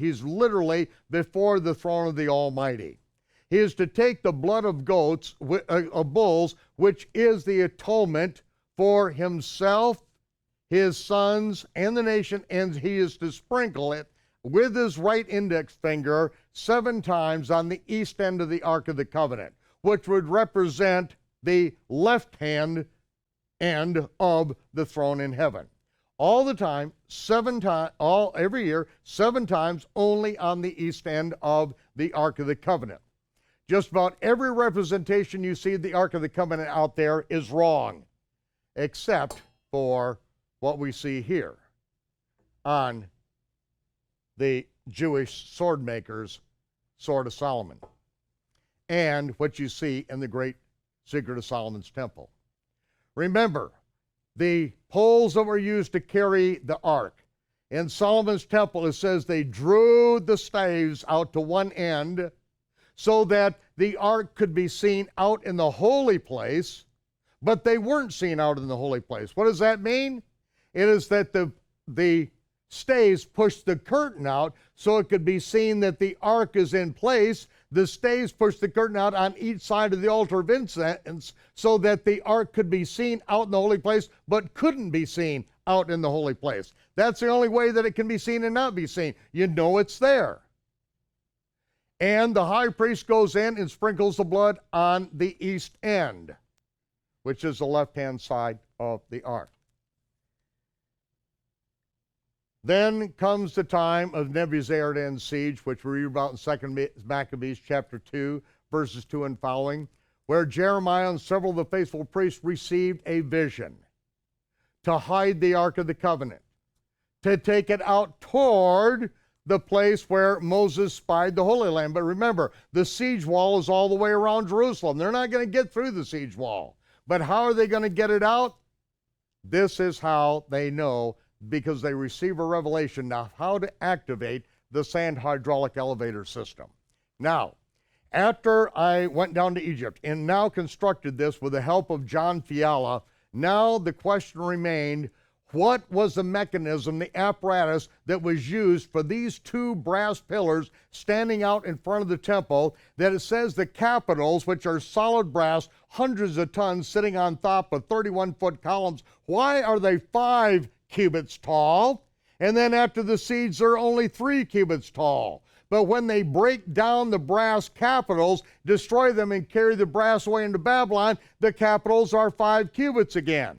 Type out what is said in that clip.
He's literally before the throne of the Almighty. He is to take the blood of goats, of bulls, which is the atonement for himself, his sons, and the nation, and he is to sprinkle it with his right index finger 7 times on the east end of the Ark of the Covenant, which would represent the left hand end of the throne in heaven. All the time, 7 times, every year, 7 times only on the east end of the Ark of the Covenant. Just about every representation you see of the Ark of the Covenant out there is wrong, except for what we see here on the Jewish sword maker's Sword of Solomon, and what you see in the great Secret of Solomon's Temple. Remember, the poles that were used to carry the ark. In Solomon's Temple, it says they drew the staves out to one end so that the ark could be seen out in the holy place, but they weren't seen out in the holy place. What does that mean? It is that the staves pushed the curtain out so it could be seen that the ark is in place. The staves pushed the curtain out on each side of the altar of incense so that the ark could be seen out in the holy place, but couldn't be seen out in the holy place. That's the only way that it can be seen and not be seen. You know it's there. And the high priest goes in and sprinkles the blood on the east end, which is the left-hand side of the ark. Then comes the time of Nebuchadnezzar's siege, which we read about in 2 Maccabees chapter 2, verses 2 and following, where Jeremiah and several of the faithful priests received a vision to hide the Ark of the Covenant, to take it out toward the place where Moses spied the Holy Land. But remember, the siege wall is all the way around Jerusalem. They're not going to get through the siege wall. But how are they going to get it out? This is how they know, because they receive a revelation of how to activate the sand hydraulic elevator system. Now, after I went down to Egypt and now constructed this with the help of John Fiala, now the question remained, what was the mechanism, the apparatus that was used for these 2 brass pillars standing out in front of the temple, that it says the capitals, which are solid brass, hundreds of tons sitting on top of 31-foot columns, why are they 5 cubits tall? And then after the siege, they're only 3 cubits tall. But when they break down the brass capitals, destroy them and carry the brass away into Babylon, the capitals are 5 cubits again.